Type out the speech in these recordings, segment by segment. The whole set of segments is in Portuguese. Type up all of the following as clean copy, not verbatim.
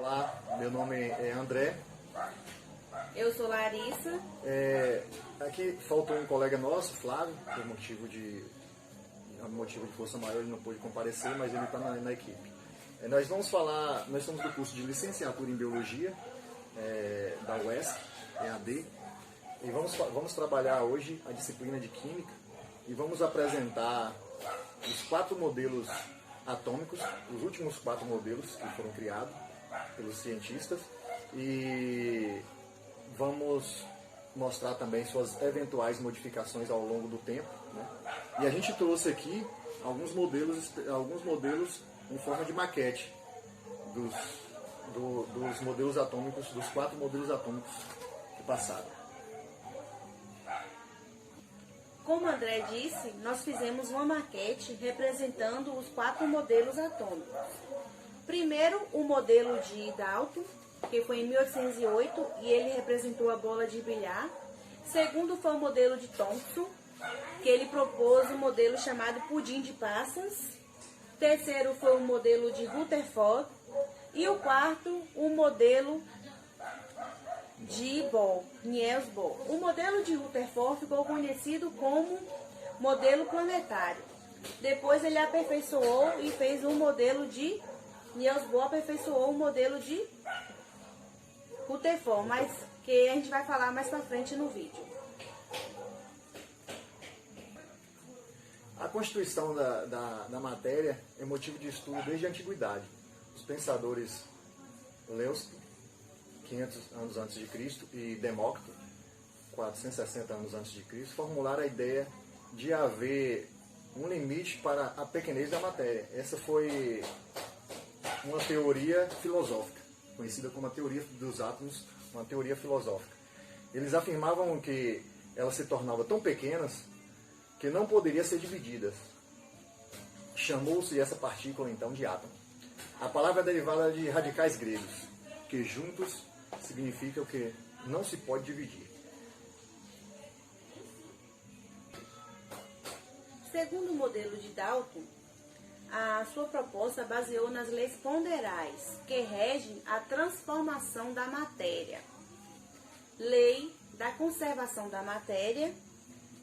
Olá, meu nome é André. Eu sou Larissa. Aqui faltou um colega nosso, Flávio, por motivo de força maior, ele não pôde comparecer, mas ele está na equipe. Nós somos do curso de licenciatura em Biologia da UESC, EAD, e vamos trabalhar hoje a disciplina de Química e vamos apresentar os 4 modelos atômicos, os últimos 4 modelos que foram criados pelos cientistas, e vamos mostrar também suas eventuais modificações ao longo do tempo, né? E a gente trouxe aqui alguns modelos em forma de maquete dos modelos atômicos, dos 4 modelos atômicos que passaram. Como o André disse, nós fizemos uma maquete representando os 4 modelos atômicos. Primeiro, o modelo de Dalton, que foi em 1808 e ele representou a bola de bilhar. Segundo foi o modelo de Thomson, que ele propôs um modelo chamado pudim de passas. Terceiro foi o modelo de Rutherford. E o quarto, o modelo de Bohr, Niels Bohr. O modelo de Rutherford ficou conhecido como modelo planetário. Depois ele aperfeiçoou e fez um modelo de Niels Bohr, aperfeiçoou o modelo de Rutherford, mas que a gente vai falar mais pra frente no vídeo. A constituição da matéria é motivo de estudo desde a antiguidade. Os pensadores Leucipo, 500 anos antes de Cristo, e Demócrito, 460 anos antes de Cristo, formularam a ideia de haver um limite para a pequenez da matéria. Essa foi uma teoria filosófica, conhecida como a teoria dos átomos, uma teoria filosófica. Eles afirmavam que elas se tornavam tão pequenas que não poderiam ser divididas. Chamou-se essa partícula então de átomo. A palavra é derivada de radicais gregos, que juntos significa o que não se pode dividir. Segundo o modelo de Dalton, a sua proposta baseou nas leis ponderais, que regem a transformação da matéria. Lei da conservação da matéria,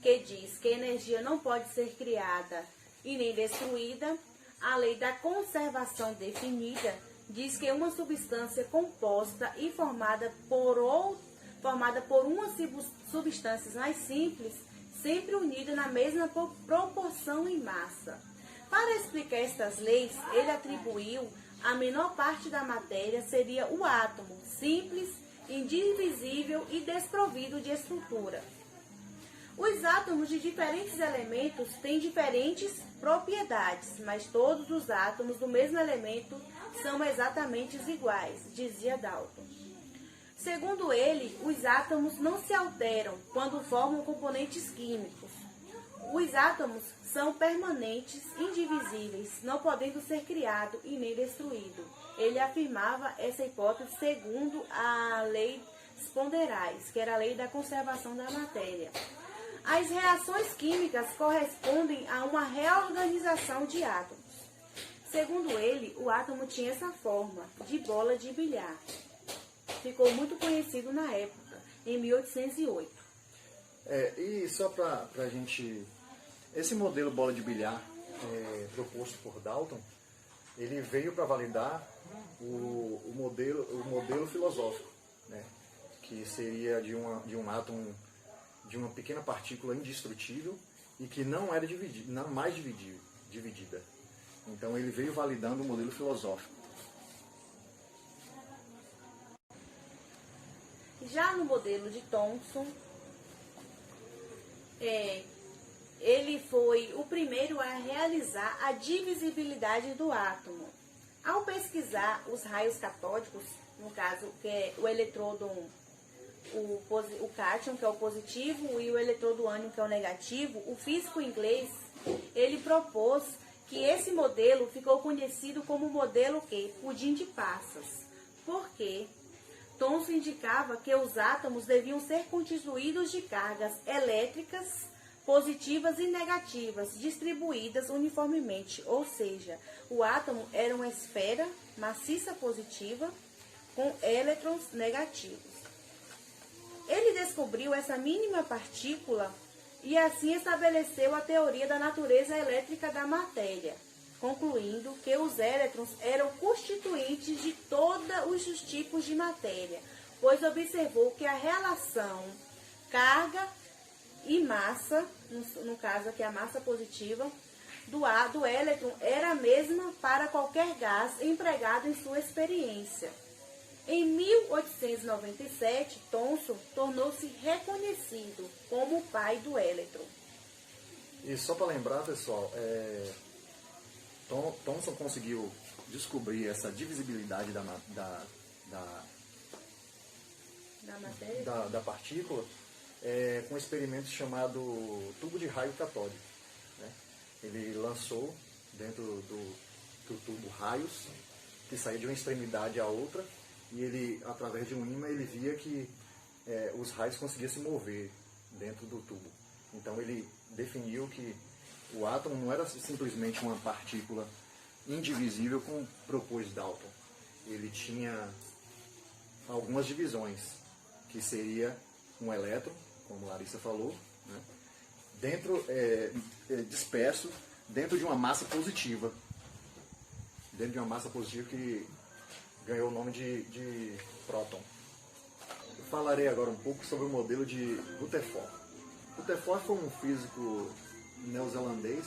que diz que a energia não pode ser criada e nem destruída. A lei da conservação definida diz que uma substância composta e formada por umas substâncias mais simples, sempre unida na mesma proporção e massa. Para explicar estas leis, ele atribuiu a menor parte da matéria seria o átomo, simples, indivisível e desprovido de estrutura. Os átomos de diferentes elementos têm diferentes propriedades, mas todos os átomos do mesmo elemento são exatamente iguais, dizia Dalton. Segundo ele, os átomos não se alteram quando formam componentes químicos. Os átomos são permanentes, indivisíveis, não podendo ser criado e nem destruído. Ele afirmava essa hipótese segundo a lei ponderais, que era a lei da conservação da matéria. As reações químicas correspondem a uma reorganização de átomos. Segundo ele, o átomo tinha essa forma, de bola de bilhar. Ficou muito conhecido na época, em 1808. E só para a gente... Esse modelo bola de bilhar, proposto por Dalton, ele veio para validar o modelo filosófico, né? Que seria de um átomo, de uma pequena partícula indestrutível e que não era mais dividida. Então ele veio validando o modelo filosófico. Já no modelo de Thomson, ele foi o primeiro a realizar a divisibilidade do átomo. Ao pesquisar os raios catódicos, no caso, que é o eletrodo, o cátion, que é o positivo, e o eletrodo ânion, que é o negativo, o físico inglês, ele propôs que esse modelo ficou conhecido como modelo pudim de passas. Por quê? Thomson indicava que os átomos deviam ser constituídos de cargas elétricas positivas e negativas, distribuídas uniformemente, ou seja, o átomo era uma esfera maciça positiva com elétrons negativos. Ele descobriu essa mínima partícula e assim estabeleceu a teoria da natureza elétrica da matéria, concluindo que os elétrons eram constituintes de todos os tipos de matéria, pois observou que a relação carga e massa, no caso aqui a massa positiva, do elétron era a mesma para qualquer gás empregado em sua experiência. Em 1897, Thomson tornou-se reconhecido como o pai do elétron. E só para lembrar, pessoal, Thomson conseguiu descobrir essa divisibilidade da partícula com um experimento chamado tubo de raio catódico. Né? Ele lançou dentro do tubo raios que saíam de uma extremidade à outra, e ele, através de um ímã, ele via que os raios conseguiam se mover dentro do tubo. Então ele definiu que o átomo não era simplesmente uma partícula indivisível como propôs Dalton. Ele tinha algumas divisões, que seria um elétron, como Larissa falou, né? Disperso dentro de uma massa positiva. Dentro de uma massa positiva que ganhou o nome de próton. Eu falarei agora um pouco sobre o modelo de Rutherford. Rutherford foi um físico neozelandês.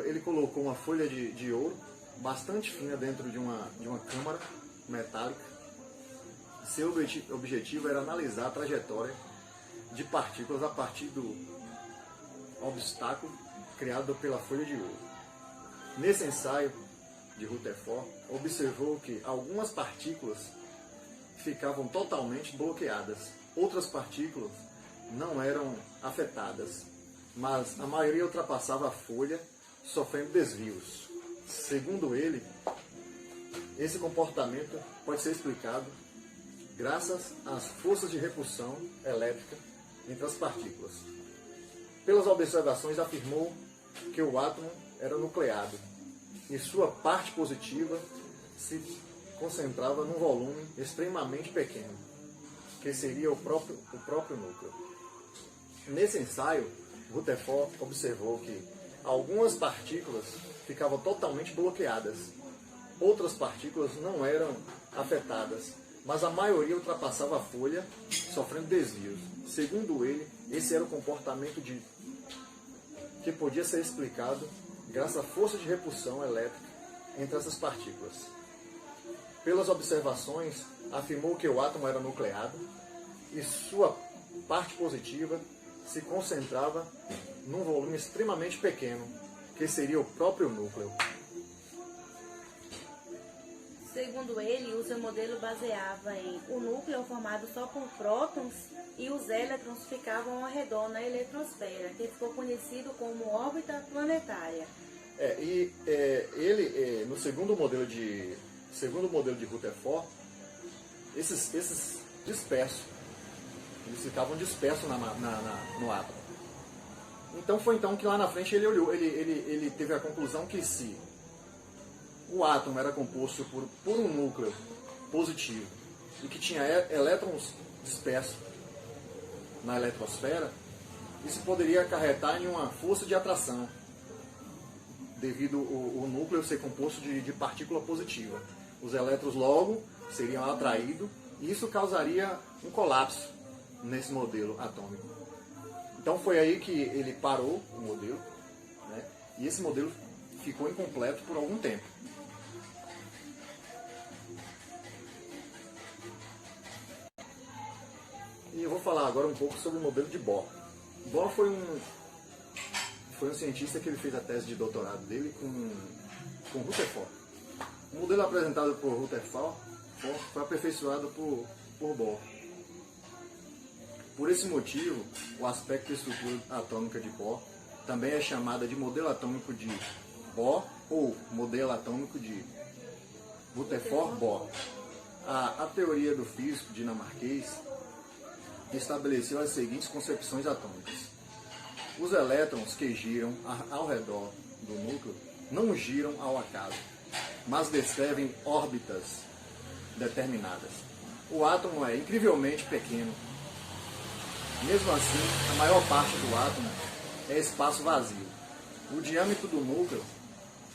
Ele colocou uma folha de ouro bastante fina dentro de uma câmara metálica. Seu objetivo era analisar a trajetória de partículas a partir do obstáculo criado pela folha de ouro. Nesse ensaio de Rutherford, observou que algumas partículas ficavam totalmente bloqueadas, outras partículas não eram afetadas, mas a maioria ultrapassava a folha, sofrendo desvios. Segundo ele, esse comportamento pode ser explicado graças às forças de repulsão elétrica entre as partículas. Pelas observações, afirmou que o átomo era nucleado e sua parte positiva se concentrava num volume extremamente pequeno, que seria o próprio núcleo. Nesse ensaio, Rutherford observou que algumas partículas ficavam totalmente bloqueadas, outras partículas não eram afetadas, mas a maioria ultrapassava a folha, sofrendo desvios. Segundo ele, esse era o comportamento que podia ser explicado graças à força de repulsão elétrica entre essas partículas. Pelas observações, afirmou que o átomo era nucleado e sua parte positiva se concentrava num volume extremamente pequeno, que seria o próprio núcleo. Segundo ele, o seu modelo baseava em o núcleo formado só por prótons e os elétrons ficavam ao redor na eletrosfera, que ficou conhecido como órbita planetária. Ele, no segundo modelo de Rutherford, esses dispersos, eles ficavam dispersos no átomo. Então foi que lá na frente ele teve a conclusão que se o átomo era composto por um núcleo positivo e que tinha elétrons dispersos na eletrosfera, isso poderia acarretar em uma força de atração, devido o núcleo ser composto de partícula positiva. Os elétrons logo seriam atraídos e isso causaria um colapso nesse modelo atômico. Então foi aí que ele parou o modelo, né? E esse modelo ficou incompleto por algum tempo. E eu vou falar agora um pouco sobre o modelo de Bohr. Bohr foi um cientista que ele fez a tese de doutorado dele com Rutherford. O modelo apresentado por Rutherford foi aperfeiçoado por Bohr. Por esse motivo, o aspecto e estrutura atômica de Bohr também é chamada de modelo atômico de Bohr ou modelo atômico de Rutherford-Bohr. A teoria do físico dinamarquês estabeleceu as seguintes concepções atômicas. Os elétrons que giram ao redor do núcleo não giram ao acaso, mas descrevem órbitas determinadas. O átomo é incrivelmente pequeno. Mesmo assim, a maior parte do átomo é espaço vazio. O diâmetro do núcleo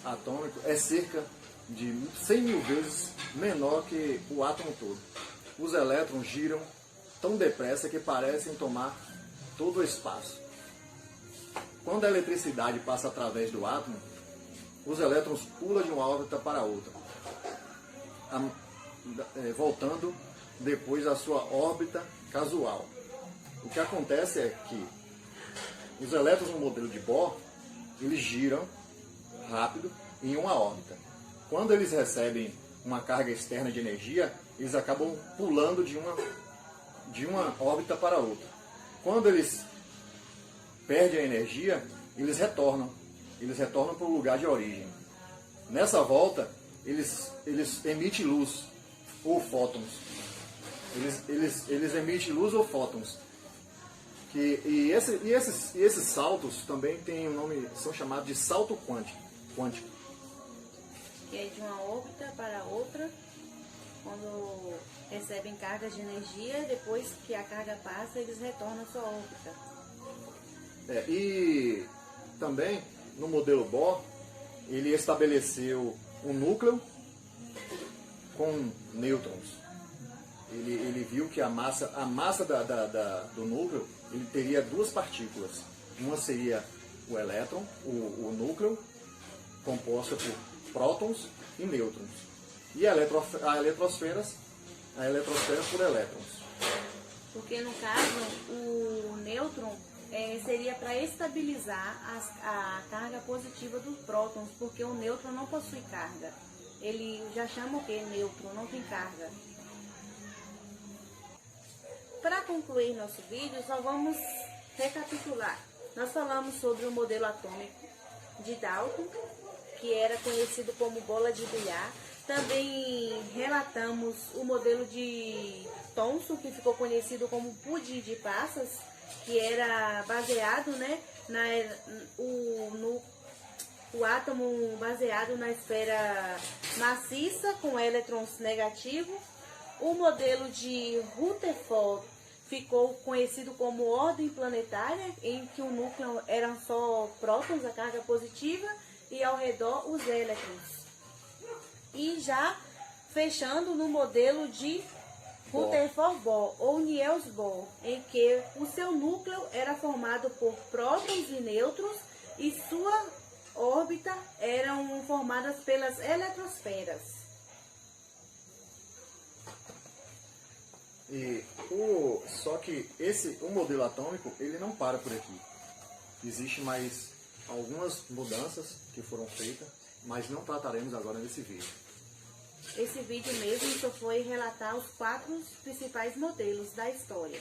atômico é cerca de 100 mil vezes menor que o átomo todo. Os elétrons giram tão depressa que parecem tomar todo o espaço. Quando a eletricidade passa através do átomo, os elétrons pulam de uma órbita para outra, voltando depois à sua órbita casual. O que acontece é que os elétrons no modelo de Bohr, eles giram rápido em uma órbita. Quando eles recebem uma carga externa de energia, eles acabam pulando de uma órbita para outra. Quando eles perdem a energia, eles retornam para o lugar de origem. Nessa volta, eles emitem luz ou fótons. Eles emitem luz ou fótons. E esses saltos também têm um nome, são chamados de salto quântico. Que é de uma órbita para outra, quando recebem cargas de energia, depois que a carga passa, eles retornam à sua órbita. E também, no modelo Bohr, ele estabeleceu um núcleo com nêutrons. Ele viu que a massa do núcleo, ele teria duas partículas. Uma seria o elétron, o núcleo, composto por prótons e nêutrons. E a eletrosfera por elétrons. Porque no caso, o nêutron seria para estabilizar a carga positiva dos prótons, porque o nêutron não possui carga. Ele já chama o que? Nêutron, não tem carga. Para concluir nosso vídeo, só vamos recapitular. Nós falamos sobre o modelo atômico de Dalton, que era conhecido como bola de bilhar. Também relatamos o modelo de Thomson, que ficou conhecido como pudim de passas, que era baseado, né, o átomo baseado na esfera maciça com elétrons negativos. O modelo de Rutherford ficou conhecido como ordem planetária, em que o núcleo eram só prótons, a carga positiva, e ao redor os elétrons. E já fechando no modelo de Rutherford Bohr ou Niels Bohr, em que o seu núcleo era formado por prótons e nêutrons e sua órbita eram formadas pelas eletrosferas. Só que o modelo atômico, ele não para por aqui. Existem mais algumas mudanças que foram feitas, mas não trataremos agora nesse vídeo. Esse vídeo mesmo só foi relatar os 4 principais modelos da história.